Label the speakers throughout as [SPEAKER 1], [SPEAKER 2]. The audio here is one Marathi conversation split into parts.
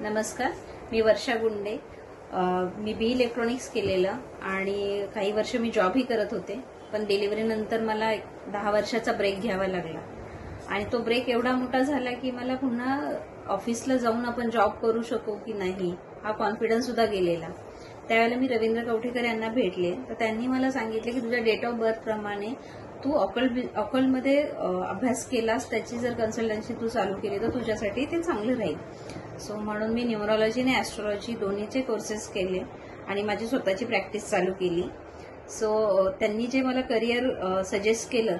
[SPEAKER 1] नमस्कार, मी वर्षा गुंडे. मी बी इलेक्ट्रॉनिक्स केलेलं आणि काही वर्ष मी जॉबही करत होते. पण डिलिव्हरी नंतर मला 10 वर्षाचा ब्रेक घ्यावा लागला आणि तो ब्रेक एवढा मोठा झाला की मला पुन्हा ऑफिसला जाऊन आपण जॉब करू शकू की नाही हा कॉन्फिडन्स सुद्धा गेलेला. त्यावेळेला मी रवींद्र कवठेकर यांना भेटले तर त्यांनी मला सांगितले की तुझ्या डेट ऑफ बर्थ प्रमाणे तू अकलमध्ये अभ्यास केलास, त्याची जर कन्सल्टन्सी तू चालू केली तर तुझ्यासाठी ते चांगलं राहील. सो म्हणून मी न्यूमरॉलॉजी आणि ऍस्ट्रॉलॉजी दोन्हीचे कोर्सेस केले आणि माझी स्वतःची प्रॅक्टिस चालू केली. सो त्यांनी जे मला करिअर सजेस्ट केलं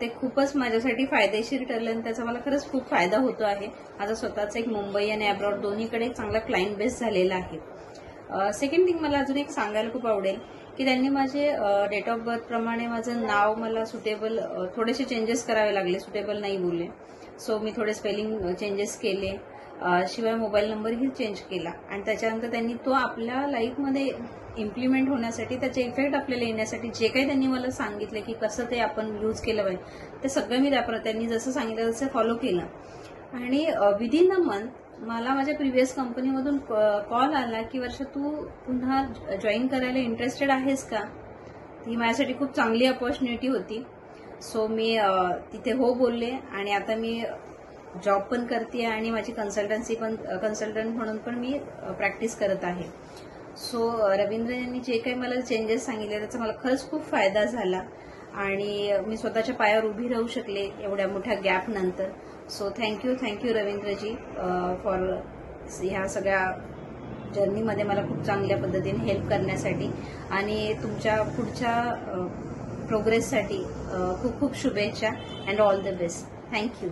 [SPEAKER 1] ते खूपच माझ्यासाठी फायदेशीर ठरलं आणि त्याचा मला खरंच खूप फायदा होतो आहे. माझा स्वतःचा एक मुंबई आणि अब्रॉड दोन्हीकडे चांगला क्लायंट बेस झालेला आहे. सेकंड थिंग मला अजून एक सांगायला खूप आवडेल की त्यांनी माझे डेट ऑफ बर्थ प्रमाणे माझं नाव मला सुटेबल थोडेसे चेंजेस करावे लागले, सुटेबल नाही बोलले. सो मी थोडे स्पेलिंग चेंजेस केले, शिवाय मोबाईल नंबरही चेंज केला आणि त्याच्यानंतर त्यांनी तो आपल्या लाईफमध्ये इम्प्लिमेंट होण्यासाठी, त्याचे इफेक्ट आपल्याला येण्यासाठी जे काही त्यांनी मला सांगितलं की कसं ते आपण यूज केलं पाहिजे ते सगळं मी त्यांनी जसं सांगितलं तसं फॉलो केलं. आणि विदिन अ मंथ मला माझ्या प्रिव्हियस कंपनीमधून कॉल आला की वर्षा तू पुन्हा जॉईन करायला इंटरेस्टेड आहेस का. ही माझ्यासाठी खूप चांगली अपॉर्च्युनिटी होती. सो मी तिथे हो बोलले आणि आता मी जॉब पण करते आणि माझी कन्सल्टंट म्हणून पण मी प्रॅक्टिस करत आहे. सो रवींद्र यांनी जे काही मला चेंजेस सांगितले त्याचा मला खरंच खूप फायदा झाला आणि मी स्वतःच्या पायावर उभी राहू शकले एवढ्या मोठ्या गॅप नंतर. सो थँक्यू रवींद्रजी फॉर ह्या सगळ्या जर्नीमध्ये मला खूप चांगल्या पद्धतीने हेल्प करण्यासाठी आणि तुमच्या पुढच्या प्रोग्रेससाठी खूप खूप शुभेच्छा and all the best. Thank you.